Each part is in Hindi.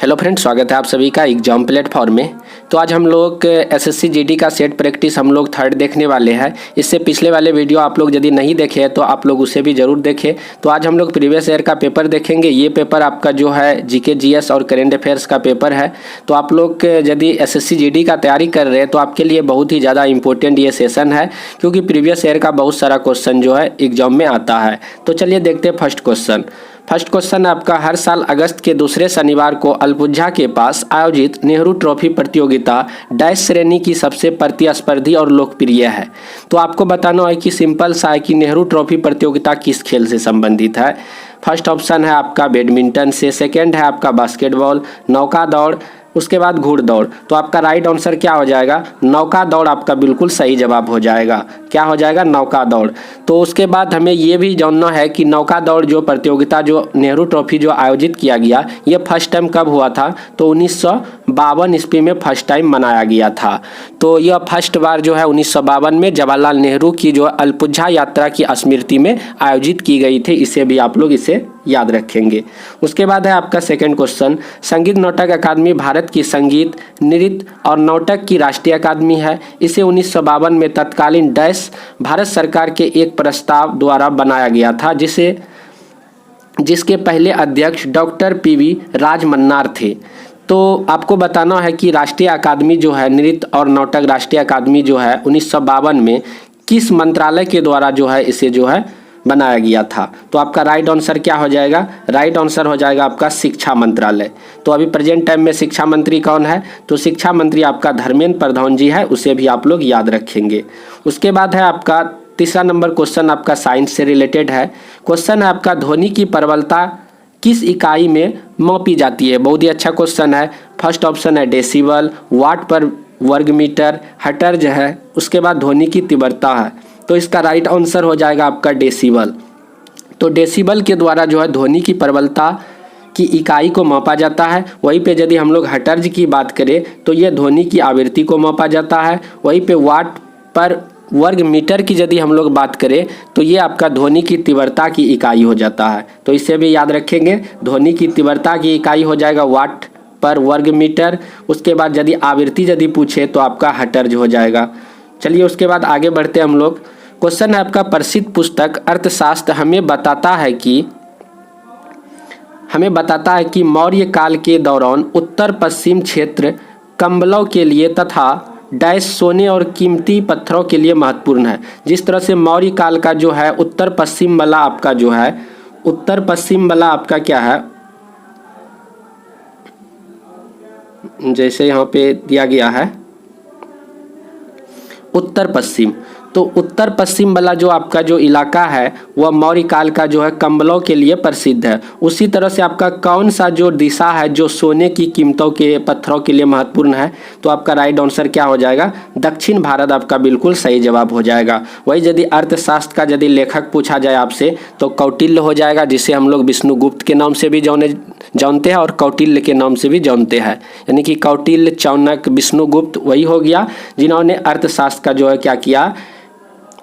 हेलो फ्रेंड्स, स्वागत है आप सभी का एग्जाम प्लेटफॉर्म में। तो आज हम लोग एसएससी जीडी का सेट प्रैक्टिस हम लोग थर्ड देखने वाले हैं। इससे पिछले वाले वीडियो आप लोग यदि नहीं देखे तो आप लोग उसे भी ज़रूर देखें। तो आज हम लोग प्रीवियस ईयर का पेपर देखेंगे। ये पेपर आपका जो है जीके जीएस और करेंट अफेयर्स का पेपर है। तो आप लोग यदि एसएससी जीडी का तैयारी कर रहे हैं तो आपके लिए बहुत ही ज़्यादा इंपॉर्टेंट ये सेशन है, क्योंकि प्रीवियस ईयर का बहुत सारा क्वेश्चन जो है एग्जाम में आता है। तो चलिए देखते हैं फर्स्ट क्वेश्चन। फर्स्ट क्वेश्चन आपका, हर साल अगस्त के दूसरे शनिवार को अल्पुझा के पास आयोजित नेहरू ट्रॉफी प्रतियोगिता डैश श्रेणी की सबसे प्रतिस्पर्धी और लोकप्रिय है। तो आपको बताना है कि सिंपल सा है कि नेहरू ट्रॉफी प्रतियोगिता किस खेल से संबंधित है। फर्स्ट ऑप्शन है आपका बैडमिंटन से, सेकेंड है आपका बास्केटबॉल, नौका दौड़, उसके बाद घुड़दौड़। तो आपका राइट आंसर क्या हो जाएगा? नौका दौड़ आपका बिल्कुल सही जवाब हो जाएगा। क्या हो जाएगा? नौका दौड़। तो उसके बाद हमें ये भी जानना है कि नौका दौड़ जो प्रतियोगिता जो नेहरू ट्रॉफी जो आयोजित किया गया, ये फर्स्ट टाइम कब हुआ था? तो 1952 ईस्वी में फर्स्ट टाइम मनाया गया था। तो यह फर्स्ट बार जो है 1952 में जवाहरलाल नेहरू की जो अल्पुझा यात्रा की स्मृति में आयोजित की गई थी। इसे भी आप लोग इसे याद रखेंगे। उसके बाद है आपका सेकंड क्वेश्चन, संगीत नाटक अकादमी भारत की संगीत, नृत्य और नाटक की राष्ट्रीय अकादमी है। इसे 1952 में तत्कालीन डैश भारत सरकार के एक प्रस्ताव द्वारा बनाया गया था, जिसके पहले अध्यक्ष डॉक्टर पीवी राजमन्नार थे। तो आपको बताना है कि राष्ट्रीय अकादमी जो है नृत्य और नाटक राष्ट्रीय अकादमी जो है 1952 में किस मंत्रालय के द्वारा जो है इसे जो है बनाया गया था। तो आपका राइट आंसर क्या हो जाएगा? राइट आंसर हो जाएगा आपका शिक्षा मंत्रालय। तो अभी प्रेजेंट टाइम में शिक्षा मंत्री कौन है? तो शिक्षा मंत्री आपका धर्मेंद्र प्रधान जी है। उसे भी आप लोग याद रखेंगे। उसके बाद है आपका तीसरा नंबर क्वेश्चन, आपका साइंस से रिलेटेड है। क्वेश्चन है आपका, ध्वनि की प्रबलता किस इकाई में मापी जाती है? बहुत ही अच्छा क्वेश्चन है। फर्स्ट ऑप्शन है डेसिबल, वाट पर वर्ग मीटर, हर्ट्ज है, उसके बाद ध्वनि की तीव्रता है। तो इसका राइट आंसर हो जाएगा आपका डेसिबल। तो डेसिबल के द्वारा जो है ध्वनि की प्रबलता की इकाई को मापा जाता है। वहीं पे यदि हम लोग हर्ट्ज की बात करें तो ये ध्वनि की आवृत्ति को मापा जाता है। वहीं पे वाट पर वर्ग मीटर की यदि हम लोग बात करें तो ये आपका ध्वनि की तीव्रता की इकाई हो जाता है। तो इसे भी याद रखेंगे, ध्वनि की तीव्रता की इकाई हो जाएगा वाट पर वर्ग मीटर। उसके बाद यदि आवृत्ति यदि पूछे तो आपका हर्ट्ज हो जाएगा। चलिए उसके बाद आगे बढ़ते हम लोग। क्वेश्चन है आपका, प्रसिद्ध पुस्तक अर्थशास्त्र हमें बताता है कि मौर्य काल के दौरान उत्तर पश्चिम क्षेत्र कंबलों के लिए तथा डैश सोने और कीमती पत्थरों के लिए महत्वपूर्ण है। जिस तरह से मौर्य काल का जो है उत्तर पश्चिम वाला आपका जो है, उत्तर पश्चिम वाला आपका क्या है, जैसे यहाँ पे दिया गया है उत्तर पश्चिम, तो उत्तर पश्चिम वाला जो आपका जो इलाका है वह मौर्य काल का जो है कंबलों के लिए प्रसिद्ध है। उसी तरह से आपका कौन सा जो दिशा है जो सोने की कीमतों के पत्थरों के लिए महत्वपूर्ण है? तो आपका राइट आंसर क्या हो जाएगा? दक्षिण भारत आपका बिल्कुल सही जवाब हो जाएगा। वही यदि अर्थशास्त्र का यदि लेखक पूछा जाए आपसे तो कौटिल्य हो जाएगा, जिसे हम लोग विष्णुगुप्त के नाम से भी जानते हैं और कौटिल्य के नाम से भी जानते हैं। यानी कि कौटिल्य, चाणक्य, विष्णुगुप्त वही हो गया जिन्होंने अर्थशास्त्र का जो है क्या किया,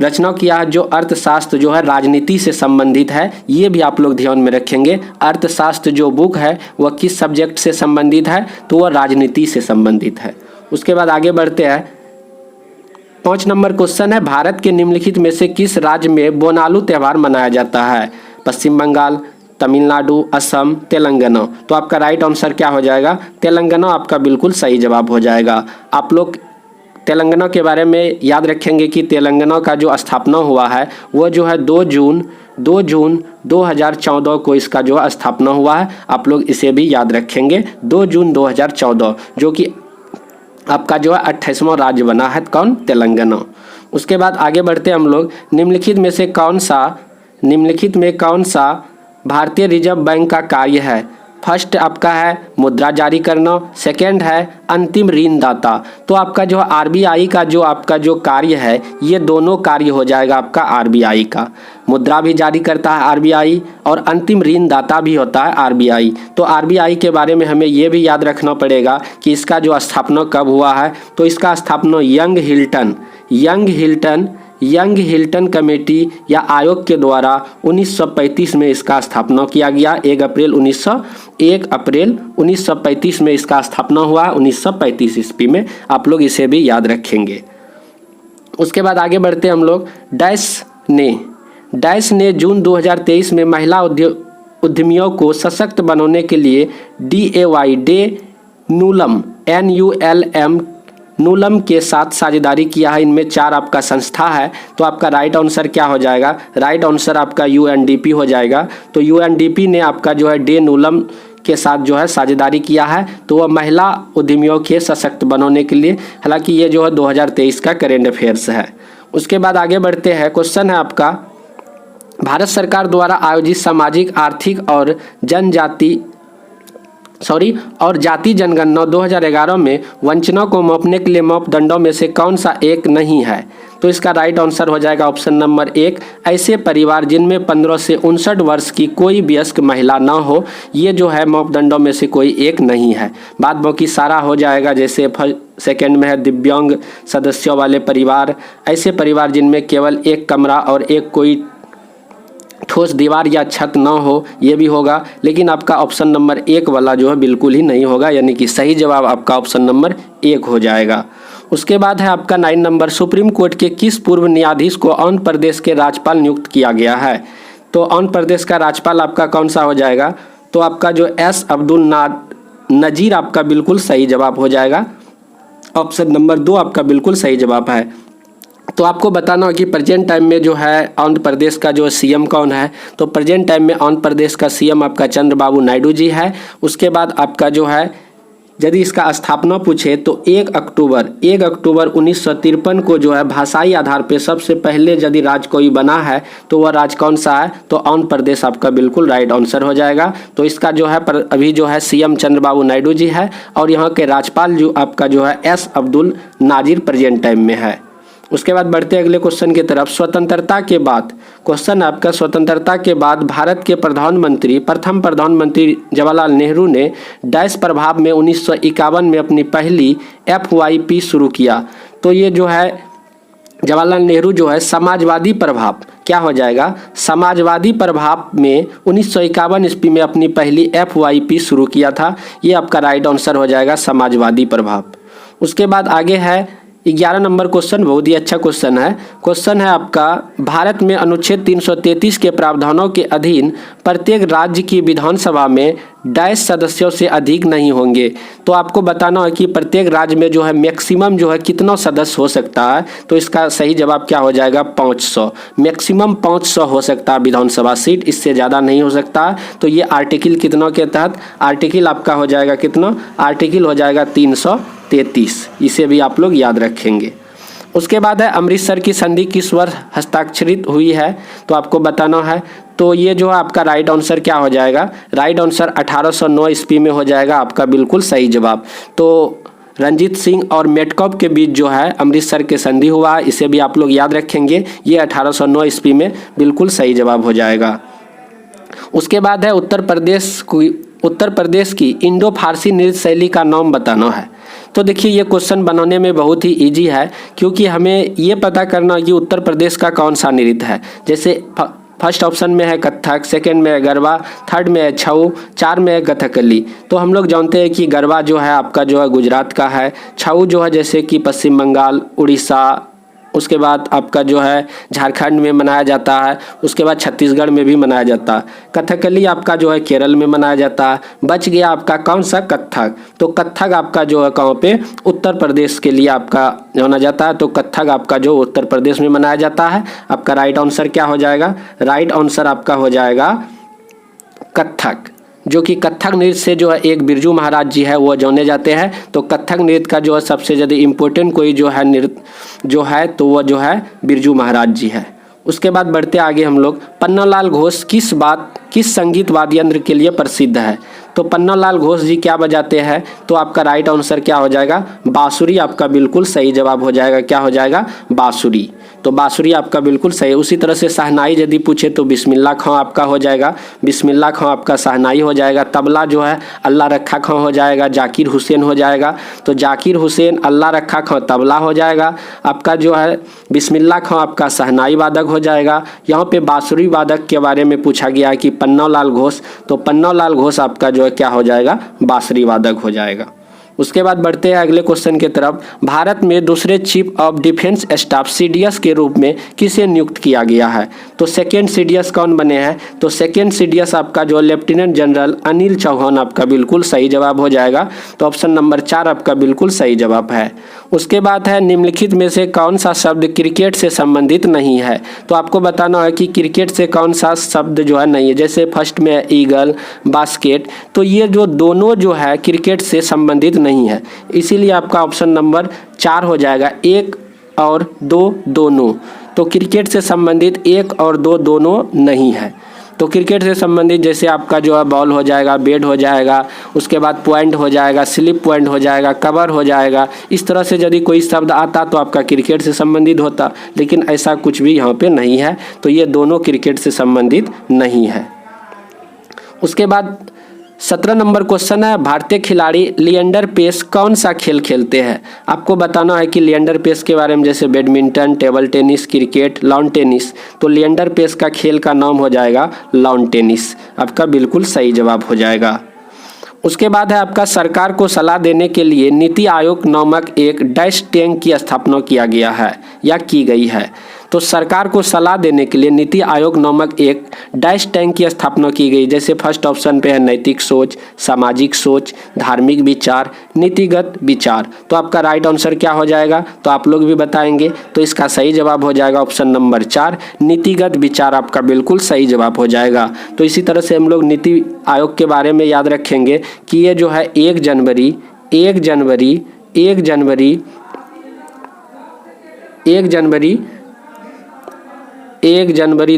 रचना किया। जो अर्थशास्त्र जो है राजनीति से संबंधित है, ये भी आप लोग ध्यान में रखेंगे। अर्थशास्त्र जो बुक है वह किस सब्जेक्ट से संबंधित है? तो वह राजनीति से संबंधित है। उसके बाद आगे बढ़ते हैं। 5 नंबर क्वेश्चन है, भारत के निम्नलिखित में से किस राज्य में बोनालू त्यौहार मनाया जाता है? पश्चिम बंगाल, तमिलनाडु, असम, तेलंगाना। तो आपका राइट आंसर क्या हो जाएगा? तेलंगाना आपका बिल्कुल सही जवाब हो जाएगा। आप लोग तेलंगाना के बारे में याद रखेंगे कि तेलंगाना का जो स्थापना हुआ है वो जो है 2 जून 2014 को इसका जो स्थापना हुआ है। आप लोग इसे भी याद रखेंगे, 2 जून 2014, जो कि आपका जो है 28वां राज्य बना है। कौन? तेलंगाना। उसके बाद आगे बढ़ते हम लोग। निम्नलिखित में कौन सा भारतीय रिजर्व बैंक का कार्य है? फर्स्ट आपका है मुद्रा जारी करना, सेकंड है अंतिम ऋणदाता। तो आपका जो आरबीआई का जो आपका जो कार्य है, ये दोनों कार्य हो जाएगा आपका आरबीआई का। मुद्रा भी जारी करता है आरबीआई और अंतिम ऋणदाता भी होता है आरबीआई। तो आरबीआई के बारे में हमें ये भी याद रखना पड़ेगा कि इसका जो स्थापना कब हुआ है। तो इसका स्थापना young Hilton young Hilton committee या आयोग के द्वारा 1935 में इसका स्थापना किया गया। 1 अप्रैल 1935 में इसका स्थापना हुआ, 1935 ईस्वी में। आप लोग इसे भी याद रखेंगे। उसके बाद आगे बढ़ते हम लोग। डैश ने जून 2023 में महिला उद्यमियों को सशक्त बनाने के लिए DAY डे नूलम NULM नूलम के साथ साझेदारी किया है। इनमें 4 आपका संस्था है, तो आपका राइट आंसर क्या हो जाएगा? राइट आंसर आपका UNDP हो जाएगा। तो UNDP ने आपका जो है डे नूलम के साथ जो है साझेदारी किया है, तो वह महिला उद्यमियों के सशक्त बनाने के लिए। हालांकि ये जो है 2023 का करेंट अफेयर्स है। उसके बाद आगे बढ़ते हैं। क्वेश्चन है आपका, भारत सरकार द्वारा आयोजित सामाजिक, आर्थिक और जाति जनगणना 2011 में वंचना को मापने के लिए मापदंडों में से कौन सा एक नहीं है? तो इसका राइट आंसर हो जाएगा ऑप्शन नंबर 1, ऐसे परिवार जिनमें 15 से 59 वर्ष की कोई वयस्क महिला न हो। ये जो है मापदंडों में से कोई एक नहीं है। बाद बाकी सारा हो जाएगा। जैसे सेकंड में है दिव्यांग सदस्यों वाले परिवार, ऐसे परिवार जिनमें केवल एक कमरा और एक कोई ठोस दीवार या छत ना हो, ये भी होगा। लेकिन आपका ऑप्शन नंबर 1 वाला जो है बिल्कुल ही नहीं होगा, यानी कि सही जवाब आपका ऑप्शन नंबर 1 हो जाएगा। उसके बाद है आपका 9 नंबर, सुप्रीम कोर्ट के किस पूर्व न्यायाधीश को आंध्र प्रदेश के राज्यपाल नियुक्त किया गया है? तो आंध्र प्रदेश का राज्यपाल आपका कौन सा हो जाएगा? तो आपका जो S अब्दुल नजीर आपका बिल्कुल सही जवाब हो जाएगा। ऑप्शन नंबर 2 आपका बिल्कुल सही जवाब है। तो आपको बताना हो कि प्रेजेंट टाइम में जो है आंध्र प्रदेश का जो CM कौन है? तो प्रेजेंट टाइम में आंध्र प्रदेश का CM आपका चंद्रबाबू नायडू जी है। उसके बाद आपका जो है, यदि इसका स्थापना पूछे तो 1 अक्टूबर 1953 को जो है भाषाई आधार पे सबसे पहले यदि राज्य कोई बना है तो वह राज्य कौन सा है? तो आंध्र प्रदेश आपका बिल्कुल राइट आंसर हो जाएगा। तो इसका जो है अभी जो है CM चंद्रबाबू नायडू जी है, और यहाँ के राज्यपाल जो आपका जो है S अब्दुल नाजिर प्रेजेंट टाइम में है। उसके बाद बढ़ते अगले क्वेश्चन की तरफ। स्वतंत्रता के बाद, क्वेश्चन आपका, स्वतंत्रता के बाद भारत के प्रथम प्रधानमंत्री जवाहरलाल नेहरू ने डैश प्रभाव में 1951 में अपनी पहली FYP शुरू किया। तो ये जो है जवाहरलाल नेहरू जो है समाजवादी प्रभाव, क्या हो जाएगा? समाजवादी प्रभाव में 1951 ईस्वी में अपनी पहली FYP शुरू किया था। ये आपका राइट आंसर हो जाएगा, समाजवादी प्रभाव। उसके बाद आगे है 11 नंबर क्वेश्चन, बहुत ही अच्छा क्वेश्चन है। क्वेश्चन है आपका, भारत में अनुच्छेद 333 के प्रावधानों के अधीन प्रत्येक राज्य की विधानसभा में डैश सदस्यों से अधिक नहीं होंगे। तो आपको बताना है कि प्रत्येक राज्य में जो है मैक्सिमम जो है कितना सदस्य हो सकता है? तो इसका सही जवाब क्या हो जाएगा? 500। मैक्सिमम 500 हो सकता है विधानसभा सीट, इससे ज़्यादा नहीं हो सकता। तो ये आर्टिकल कितनों के तहत? आर्टिकल आपका हो जाएगा कितना? आर्टिकल हो जाएगा 333। इसे भी आप लोग याद रखेंगे। उसके बाद है अमृतसर की संधि किस वर्ष हस्ताक्षरित हुई है? तो आपको बताना है। तो ये जो है आपका राइट आंसर क्या हो जाएगा? राइट आंसर 1809 ईस्वी में हो जाएगा आपका बिल्कुल सही जवाब। तो रंजीत सिंह और मेटकॉप के बीच जो है अमृतसर के संधि हुआ, इसे भी आप लोग याद रखेंगे। ये 1809 ईस्वी में बिल्कुल सही जवाब हो जाएगा। उसके बाद है उत्तर प्रदेश की इंडो फारसी नृत्य शैली का नाम बताना है। तो देखिए ये क्वेश्चन बनाने में बहुत ही इजी है, क्योंकि हमें ये पता करना कि उत्तर प्रदेश का कौन सा नृत्य है। जैसे फर्स्ट ऑप्शन में है कथक, सेकंड में है गरबा, थर्ड में है छऊ, 4 में है कथकली। तो हम लोग जानते हैं कि गरबा जो है आपका जो है गुजरात का है, छऊ जो है जैसे कि पश्चिम बंगाल, उड़ीसा, उसके बाद आपका जो है झारखंड में मनाया जाता है, उसके बाद छत्तीसगढ़ में भी मनाया जाता है। कथकली आपका जो है केरल में मनाया जाता है। बच गया आपका कौन सा? कथक। तो कथक आपका जो है कहाँ पे? उत्तर प्रदेश के लिए आपका जाना जाता है। तो कथक आपका जो उत्तर प्रदेश में मनाया जाता है। आपका राइट आंसर क्या हो जाएगा? राइट आंसर आपका हो जाएगा कथक, जो कि कथक नृत्य से जो है एक बिरजू महाराज जी है वो जाने जाते हैं। तो कथक नृत्य का जो है सबसे ज़्यादा इम्पोर्टेंट कोई जो है नृत्य जो है तो वो जो है बिरजू महाराज जी है। उसके बाद बढ़ते आगे हम लोग। पन्नालाल घोष किस संगीत वाद्य यंत्र के लिए प्रसिद्ध है? तो पन्नालाल घोष जी क्या बजाते हैं? तो आपका राइट आंसर क्या हो जाएगा? बांसुरी आपका बिल्कुल सही जवाब हो जाएगा। क्या हो जाएगा? बांसुरी। तो बांसुरी आपका बिल्कुल सही है। उसी तरह से शहनाई यदि पूछे तो बिस्मिल्लाह खां आपका हो जाएगा, बिस्मिल्लाह खां आपका शहनाई हो जाएगा। तबला जो है अल्लाह रखा खां हो जाएगा, जाकिर हुसैन हो जाएगा, तो जाकिर हुसैन अल्लाह रखा खां तबला हो जाएगा। आपका जो है बिस्मिल्लाह खां आपका शहनाई वादक हो जाएगा। यहाँ पे बांसुरी वादक के बारे में पूछा गया है कि पन्नालाल घोष, तो पन्नालाल घोष आपका जो है क्या हो जाएगा, बांसुरी वादक हो जाएगा। उसके बाद बढ़ते हैं अगले क्वेश्चन की तरफ। भारत में दूसरे chief of defence staff CDS के रूप में किसे नियुक्त किया गया है? तो सेकेंड सीडीएस कौन बने हैं? तो सेकेंड सीडीएस आपका जो लेफ्टिनेंट जनरल अनिल चौहान आपका बिल्कुल सही जवाब हो जाएगा। तो ऑप्शन नंबर 4 आपका बिल्कुल सही जवाब है। उसके बाद है निम्नलिखित में से कौन सा शब्द क्रिकेट से संबंधित नहीं है? तो आपको बताना है कि क्रिकेट से कौन सा शब्द जो है नहीं है। जैसे फर्स्ट में है ईगल, बास्केट, तो ये जो दोनों जो है क्रिकेट से संबंधित नहीं है, इसीलिए आपका ऑप्शन नंबर 4 हो जाएगा, 1 और 2 दोनों। तो क्रिकेट से संबंधित 1 और 2 दोनों नहीं है। तो क्रिकेट से संबंधित जैसे आपका जो है बॉल हो जाएगा, बैट हो जाएगा, उसके बाद पॉइंट हो जाएगा, स्लिप पॉइंट हो जाएगा, कवर हो जाएगा। इस तरह से यदि कोई शब्द आता तो आपका क्रिकेट से संबंधित होता, लेकिन ऐसा कुछ भी यहाँ पे नहीं है। तो ये दोनों क्रिकेट से संबंधित नहीं है। उसके बाद 17 नंबर क्वेश्चन है, भारतीय खिलाड़ी लिएंडर पेस कौन सा खेल खेलते हैं? आपको बताना है कि लिएंडर पेस के बारे में, जैसे badminton, table tennis, cricket, lawn tennis. तो लिएंडर पेस का खेल का नाम हो जाएगा लॉन टेनिस। आपका बिल्कुल सही जवाब हो जाएगा। उसके बाद है आपका सरकार को सलाह देने के लिए नीति आयोग नामक एक डैश टैंक की स्थापना किया गया है या की गई है। तो सरकार को सलाह देने के लिए नीति आयोग नामक एक डैश टैंक की स्थापना की गई। जैसे फर्स्ट ऑप्शन पे है नैतिक सोच, सामाजिक सोच, धार्मिक विचार, नीतिगत विचार। तो आपका राइट आंसर क्या हो जाएगा? तो आप लोग भी बताएंगे। तो इसका सही जवाब हो जाएगा ऑप्शन नंबर 4, नीतिगत विचार आपका बिल्कुल सही जवाब हो जाएगा। तो इसी तरह से हम लोग नीति आयोग के बारे में याद रखेंगे कि ये जो है 1 जनवरी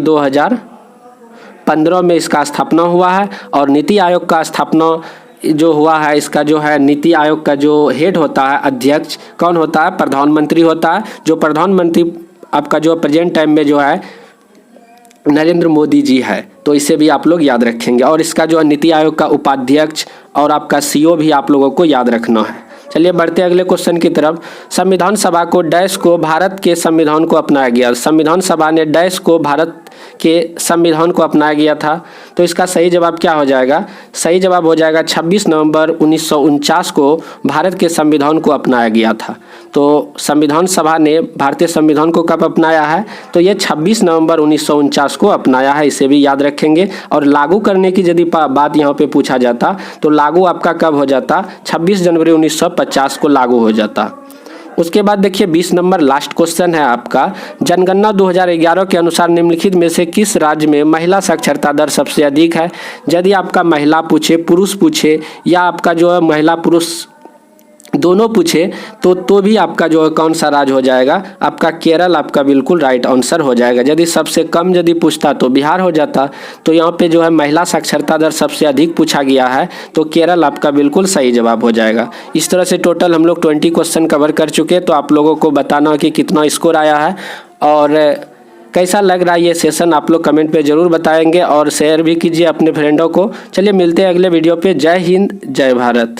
2015 में इसका स्थापना हुआ है। और नीति आयोग का स्थापना जो हुआ है, इसका जो है नीति आयोग का जो हेड होता है, अध्यक्ष कौन होता है? प्रधानमंत्री होता है। जो प्रधानमंत्री आपका जो प्रेजेंट टाइम में जो है नरेंद्र मोदी जी है। तो इसे भी आप लोग याद रखेंगे। और इसका जो है नीति आयोग का उपाध्यक्ष और आपका सीईओ भी आप लोगों को याद रखना है। चलिए बढ़ते अगले क्वेश्चन की तरफ। संविधान सभा को डैश को भारत के संविधान को अपनाया गया। संविधान सभा ने डैश को भारत के संविधान को अपनाया गया था। तो इसका सही जवाब क्या हो जाएगा? सही जवाब हो जाएगा 26 नवंबर 1949 को भारत के संविधान को अपनाया गया था। तो संविधान सभा ने भारतीय संविधान को कब अपनाया है? तो ये 26 नवंबर 1949 को अपनाया है। इसे भी याद रखेंगे। और लागू करने की यदि बात यहाँ पे पूछा जाता तो लागू आपका कब हो जाता? 26 जनवरी 1950 को लागू हो जाता। उसके बाद देखिए 20 नंबर लास्ट क्वेश्चन है आपका। जनगणना 2011 के अनुसार निम्नलिखित में से किस राज्य में महिला साक्षरता दर सबसे अधिक है? यदि आपका महिला पूछे, पुरुष पूछे या आपका जो है महिला पुरुष दोनों पूछे तो भी आपका जो है कौन सा राज्य हो जाएगा? आपका केरल आपका बिल्कुल राइट आंसर हो जाएगा। यदि सबसे कम यदि पूछता तो बिहार हो जाता। तो यहाँ पे जो है महिला साक्षरता दर सबसे अधिक पूछा गया है, तो केरल आपका बिल्कुल सही जवाब हो जाएगा। इस तरह से टोटल हम लोग 20 क्वेश्चन कवर कर चुके। तो आप लोगों को बताना कि कितना स्कोर आया है और कैसा लग रहा है ये सेशन, आप लोग कमेंट पे ज़रूर बताएंगे और शेयर भी कीजिए अपने फ्रेंडों को। चलिए मिलते हैं अगले वीडियो पे। जय हिंद, जय भारत।